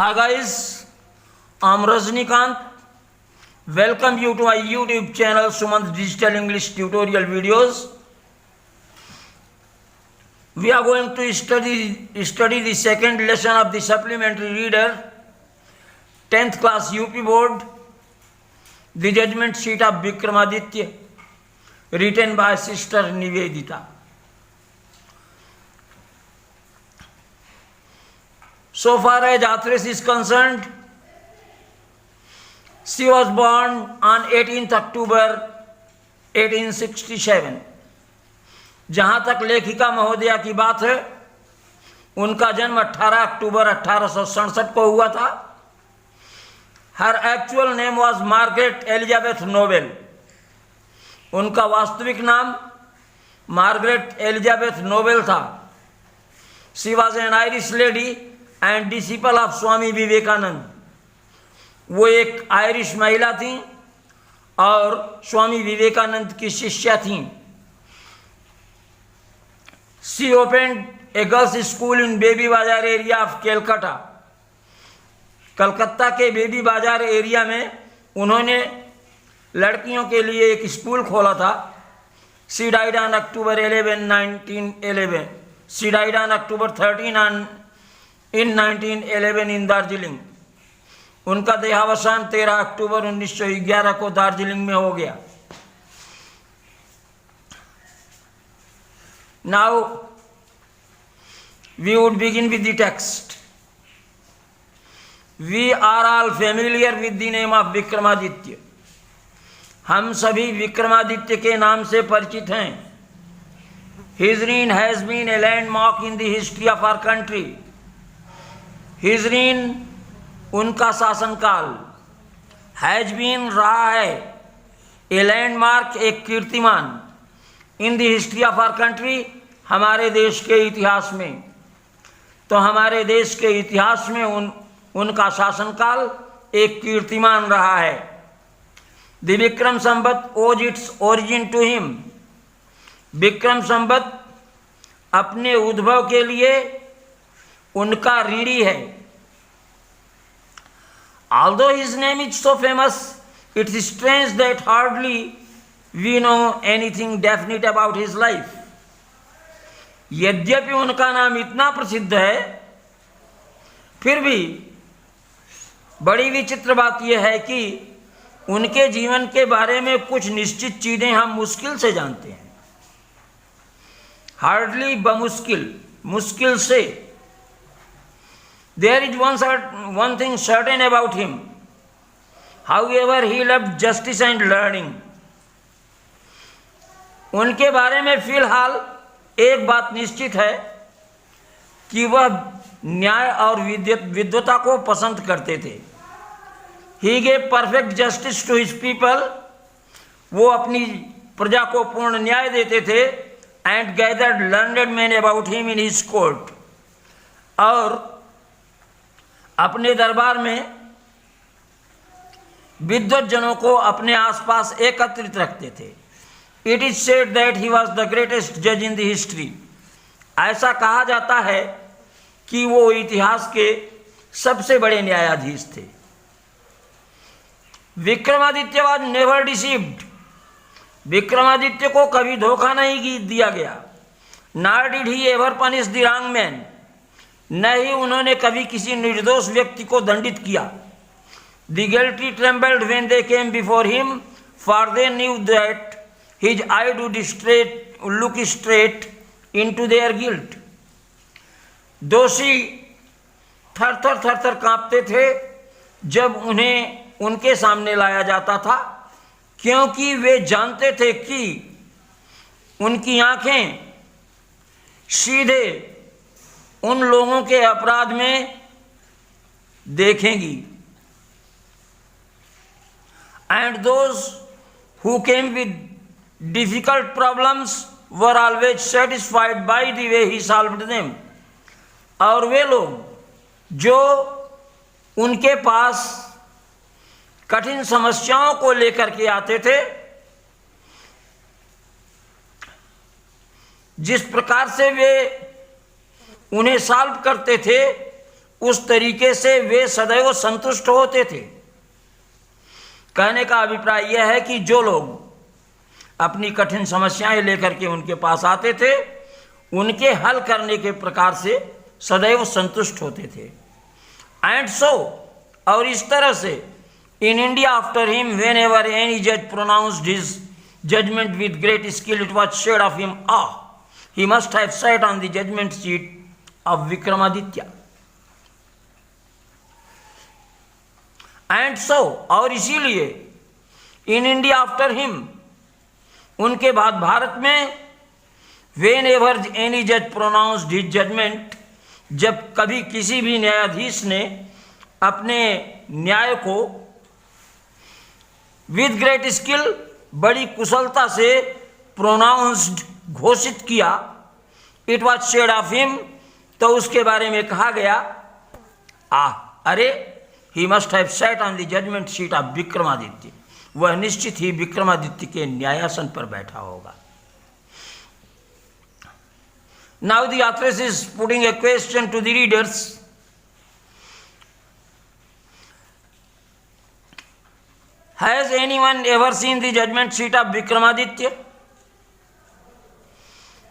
Hi guys, I'm Rajnikant. Welcome you to my YouTube channel Sumanth Digital English Tutorial Videos. We are going to study the second lesson of the supplementary reader, 10th class UP board, the judgment sheet of Vikramaditya, written by Sister Nivedita. So far as authoress is concerned, she was born on 18th October 1867. जहाँ तक लेखिका महोदया की बात है, उनका जन्म 18 अक्टूबर 1867 को हुआ था. Her actual name was Margaret Elizabeth Noble. उनका वास्तविक नाम मार्गरेट एलिजाबेथ नोबेल था. She was an Irish lady and disciple of Swami Vivekananda. वो एक आयरिश महिला थी और स्वामी विवेकानंद की शिष्या थी. She opened a girls' school in baby बाजार एरिया ऑफ कलकत्ता. कलकत्ता के बेबी बाजार एरिया में उन्होंने लड़कियों के लिए एक स्कूल खोला था. She died on October 11, 1911. She died on October 13 in 1911 in Darjeeling. उनका देहावसान 13 अक्टूबर 1911 को दार्जिलिंग में हो गया. Now we would begin with the text. We are all familiar with the name of Vikramaditya. हम सभी विक्रमादित्य के नाम से परिचित हैं. His reign has been a landmark in the history of our country. His reign, उनका शासनकाल, has been रहा है, a landmark, एक कीर्तिमान, in the history of our country, हमारे देश के इतिहास में. तो हमारे देश के इतिहास में उनका शासनकाल एक कीर्तिमान रहा है. The Vikram Samvat owes its origin to him. Vikram Samvat अपने उद्भव के लिए उनका ऋणी है. Although his name is so famous, it is strange that hardly we know anything definite about his life. यद्यपि उनका नाम इतना प्रसिद्ध है, फिर भी बड़ी विचित्र बात यह है कि उनके जीवन के बारे में कुछ निश्चित चीजें हम मुश्किल से जानते हैं. हार्डली बमुश्किल, मुश्किल से. There is one thing certain about him. However, he loved justice and learning. उनके बारे में फिलहाल एक बात निश्चित है कि वह न्याय और विद्वता को पसंद करते थे. He gave perfect justice to his people. वो अपनी प्रजा को पूर्ण न्याय देते थे. And gathered learned men about him in his court. और अपने दरबार में विद्वत जनों को अपने आसपास एकत्रित रखते थे. It is said that he was the greatest judge in the history. ऐसा कहा जाता है कि वो इतिहास के सबसे बड़े न्यायाधीश थे. Vikramaditya was never deceived. Vikramaditya को कभी धोखा नहीं दिया गया. Nor did he ever punish the wrong man. न ही उन्होंने कभी किसी निर्दोष व्यक्ति को दंडित किया. The guilty trembled when they came before him, for they knew that his eye would look straight into their guilt. दोषी थर थर कांपते थे जब उन्हें उनके सामने लाया जाता था, क्योंकि वे जानते थे कि उनकी आंखें सीधे उन लोगों के अपराध में देखेंगी. And those who came with difficult problems were always satisfied by the way he solved them. और वे लोग जो उनके पास कठिन समस्याओं को लेकर के आते थे, जिस प्रकार से वे उन्हें सॉल्व करते थे, उस तरीके से वे सदैव संतुष्ट होते थे। कहने का अभिप्राय यह है कि जो लोग अपनी कठिन समस्याएं लेकर के उनके पास आते थे, उनके हल करने के प्रकार से सदैव संतुष्ट होते थे। एंड सो, और इस तरह से, in India after him whenever any जज pronounced his judgment with great skill, it was said of him, he must have sat on the judgment seat of Vikramaditya. And so, और इसीलिए, इन India after him, उनके बाद भारत में, when ever any जज pronounced his judgement, जब कभी किसी भी न्यायाधीश ने अपने न्याय को विद ग्रेट स्किल, बड़ी कुशलता से प्रोनाउंस्ड, घोषित किया, it was said of him, तो उसके बारे में कहा गया, अरे he must have sat on the judgement seat of Vikramaditya, वह निश्चित ही विक्रमादित्य के न्यायासन पर बैठा होगा। Now the authoress is putting a question to the readers. Has anyone ever seen the judgement seat of Vikramaditya?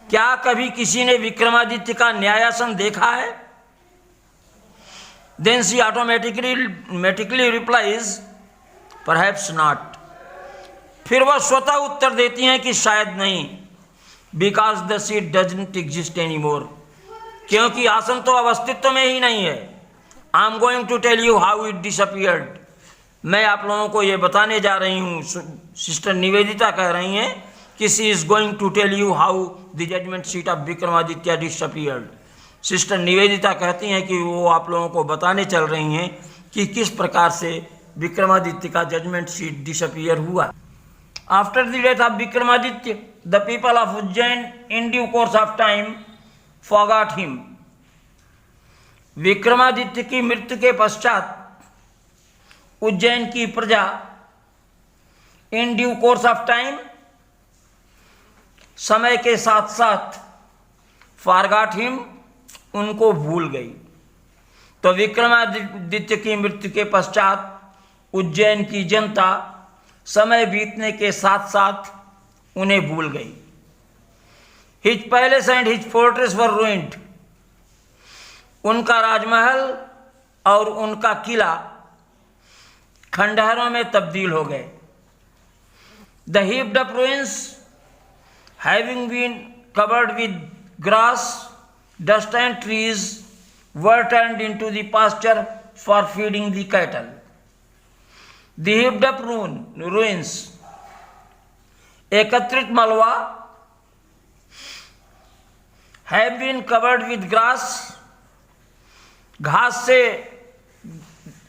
क्या कभी किसी ने विक्रमादित्य का न्यायासन देखा है? Then she automatically replies, perhaps not. फिर वह स्वतः उत्तर देती हैं कि शायद नहीं, because the seat doesn't exist any more, क्योंकि आसन तो अब अस्तित्व में ही नहीं है। I am going to tell you how it disappeared. मैं आप लोगों को ये बताने जा रही हूँ, सिस्टर निवेदिता कह रही हैं कि she is going to tell you how the judgement seat of Vikramaditya disappeared. Sister Nivedita कहती हैं कि वो आप लोगों को बताने चल रही हैं कि किस प्रकार से विक्रमादित्य का जजमेंट सीट डिसअपियर हुआ। After the death of Vikramaditya, the people of Ujjain in due course of time forgot him. Vikramaditya की मृत्यु के पश्चात उज्जैन की प्रजा in due course of time, समय के साथ साथ, फॉरगॉट हिम, उनको भूल गई। तो विक्रमादित्य की मृत्यु के पश्चात उज्जैन की जनता समय बीतने के साथ साथ उन्हें भूल गई। His palace and his fortress were ruined. उनका राजमहल और उनका किला खंडहरों में तब्दील हो गए। The heaped up ruins having been covered with grass, dust and trees were turned into the pasture for feeding the cattle. The heaped up ruins, एकत्रित मलबा, have been covered with grass, घास से,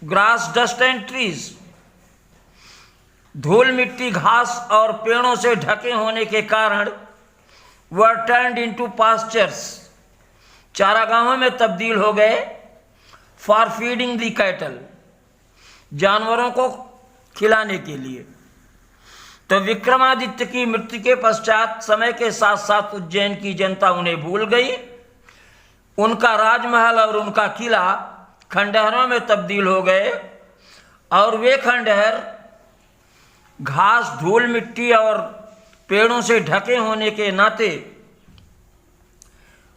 ग्रास, डस्ट एंड ट्रीज, धूल मिट्टी, घास और पेड़ों से ढके होने के कारण वर टर्न्ड इनटू पास्चर्स, चारागाहों में तब्दील हो गए। फॉर फीडिंग द कैटल, जानवरों को खिलाने के लिए। तो विक्रमादित्य की मृत्यु के पश्चात समय के साथ साथ उज्जैन की जनता उन्हें भूल गई। उनका राजमहल और उनका किला खंडहरों में तब्दील हो गए और वे खंडहर घास, धूल मिट्टी और पेड़ों से ढके होने के नाते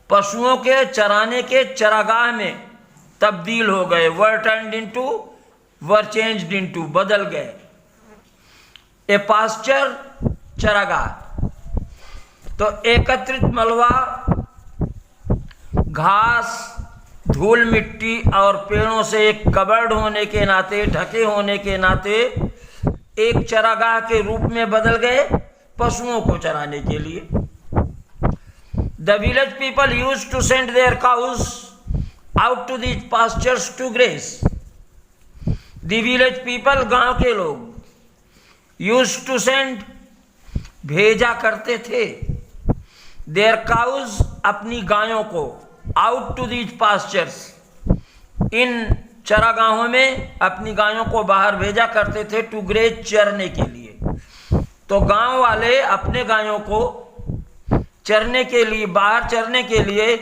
पशुओं के चराने के चरागाह में तब्दील हो गए। वर टर्न्ड इनटू, वर चेंज्ड इनटू, बदल गए। ए पास्चर, चरागाह। तो एकत्रित मलबा, घास, धूल मिट्टी और पेड़ों से एक कवर्ड होने के नाते, ढके होने के नाते एक चरागाह के रूप में बदल गए पशुओं को चराने के लिए। The village people used to send their cows out to these pastures to graze. The village people, गांव के लोग, यूज्ड टू सेंड, भेजा करते थे, देयर काउज, अपनी गायों को, आउट टू दीज पास्चर्स, इन चरागाहों में अपनी गायों को बाहर भेजा करते थे, टू ग्रेज, चरने के लिए। तो गांव वाले अपने गायों को चरने के लिए, बाहर चरने के लिए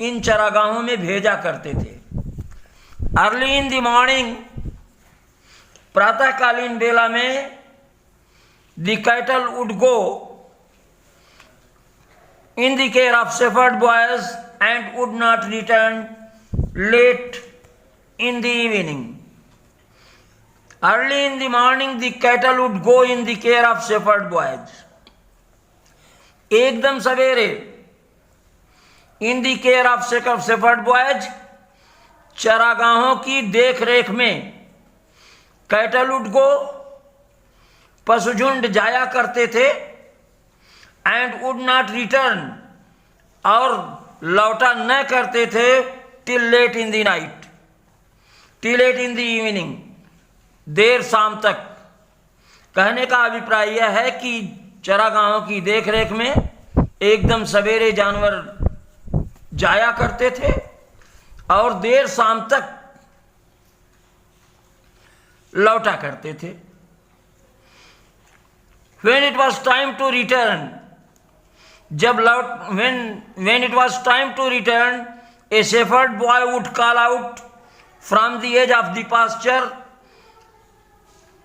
इन चरागाहों में भेजा करते थे। अर्ली इन द मॉर्निंग, प्रातःकालीन बेला में, the cattle would go in the care of shepherd boys and would not return late in the evening. Early in the morning the cattle would go in the care of shepherd boys. एकदम सवेरे in the care of shepherd boys, चरागाहों की देख रेख में cattle would go, पशुझुंड जाया करते थे, and would not return, और लौटा न करते थे, till late in the night, till late in the evening, देर शाम तक। कहने का अभिप्राय यह है कि चरागाहों की देखरेख में एकदम सवेरे जानवर जाया करते थे और देर शाम तक लौटा करते थे। When it was time to return, when it was time to return, a shepherd boy would call out from the edge of the pasture,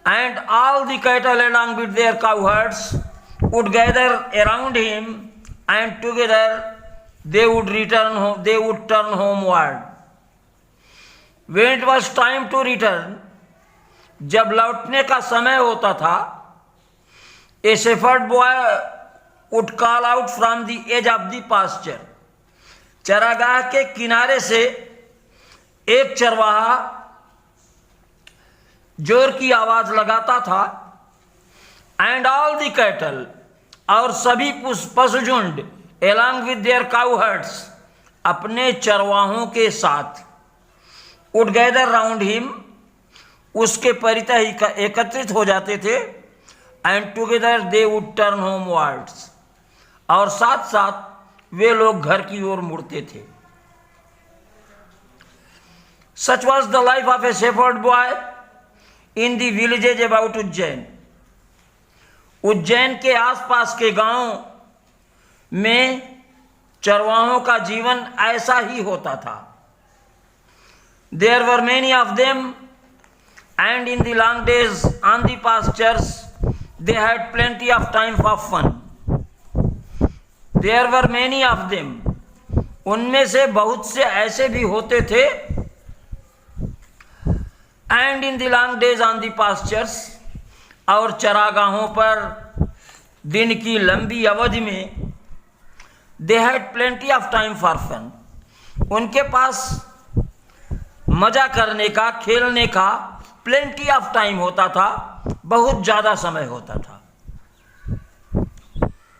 and all the cattle along with their cowherds would gather around him, and together they would turn homeward. When it was time to return, जब लौटने का समय होता था, a shepherd boy would call out from the edge of the pasture, चरागाह के किनारे से एक चरवाहा जोर की आवाज लगाता था, एंड ऑल द कैटल, और सभी पशुझुंड, एलॉन्ग विद देयर काउहर्ड्स, अपने चरवाहों के साथ, वुड गैदर राउंड हिम, उसके परितः एकत्रित हो जाते थे, and together they would turn homewards, और साथ साथ वे लोग घर की ओर मुड़ते थे। Such was the life of a shepherd boy in the villages about Ujjain. Ujjain के आसपास के गांव में चरवाहों का जीवन ऐसा ही होता था। There were many of them, and in the long days on the pastures they had plenty of time for fun. There were many of them, उनमें से बहुत से ऐसे भी होते थे, and in the long days on the pastures, और चरागाहों पर दिन की लंबी अवधि में, they had plenty of time for fun, उनके पास मजा करने का, खेलने का plenty of time होता था, बहुत ज्यादा समय होता था।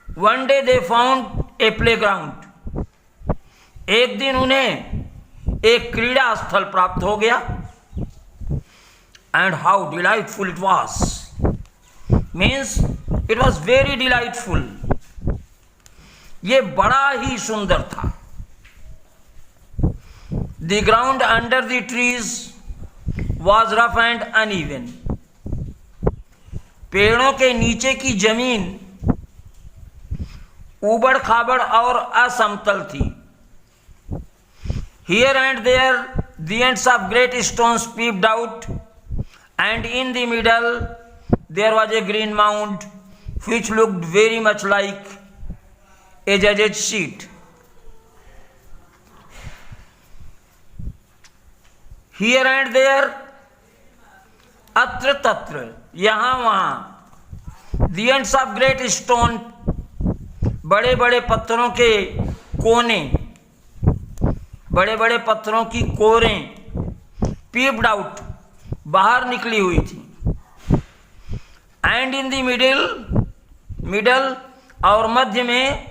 One day they found a playground, एक दिन उन्हें एक क्रीड़ा स्थल प्राप्त हो गया, and how delightful it was, means it was very delightful, ये बड़ा ही सुंदर था। The ground under the trees was rough and uneven, पेड़ों के नीचे की जमीन ऊबड़ खाबड़ और असमतल थी। Here and there the ends of great stones peeped out, and in the middle there was a green mound which looked very much like a judge's seat. Here and there, अत्र तत्र, यहाँ वहाँ, the ends of great stone, बड़े बड़े पत्थरों के कोने, बड़े बड़े पत्थरों की कोरें, peeped out, बाहर निकली हुई थी, and in the middle, और मध्य में,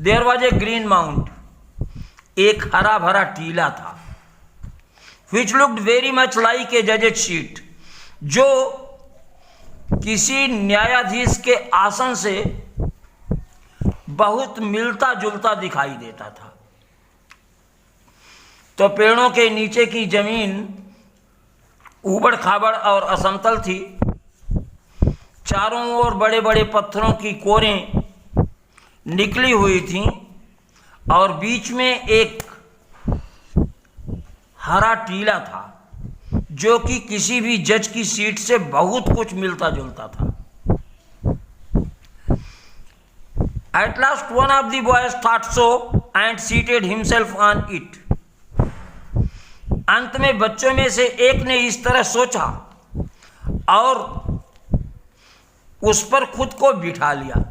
there was a green mound, एक हरा भरा टीला था, which looked very much like a judge's seat, जो किसी न्यायाधीश के आसन से बहुत मिलता जुलता दिखाई देता था। तो पेड़ों के नीचे की जमीन ऊबड़ खाबड़ और असमतल थी, चारों ओर बड़े बड़े पत्थरों की कोरें निकली हुई थीं, और बीच में एक हरा टीला था, जो कि किसी भी जज की सीट से बहुत कुछ मिलता जुलता था। At last one of the boys thought so and seated himself on it. अंत में बच्चों में से एक ने इस तरह सोचा और उस पर खुद को बिठा लिया।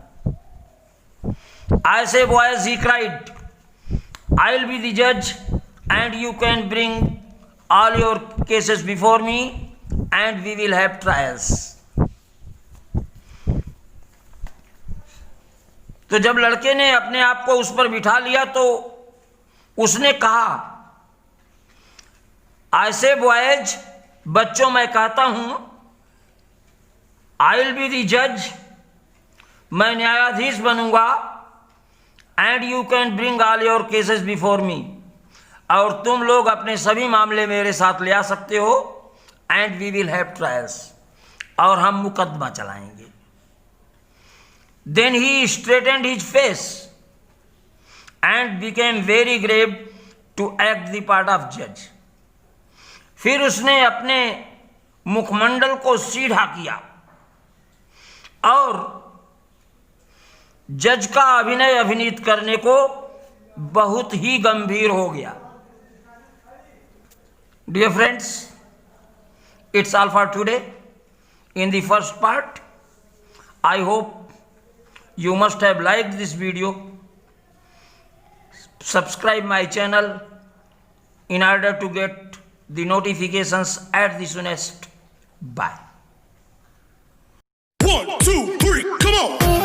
I say boys, he cried, I'll be the judge and you can bring all your cases before me and we will have trials. तो जब लड़के ने अपने आप को उस पर बिठा लिया तो उसने कहा, ऐसे बॉयज, बच्चों, मैं कहता हूं, आई विल बी दी जज, मैं न्यायाधीश बनूंगा, and you can bring all your cases before me, और तुम लोग अपने सभी मामले मेरे साथ ले आ सकते हो, and we will have trials, और हम मुकदमा चलाएंगे। Then he straightened his face and became very grave to act the part of judge. फिर उसने अपने मुखमंडल को सीधा किया और जज का अभिनय अभिनीत करने को बहुत ही गंभीर हो गया। Dear friends, it's all for today. In the first part, I hope you must have liked this video. Subscribe my channel in order to get the notifications at the soonest. Bye. 1, 2, 3, come on!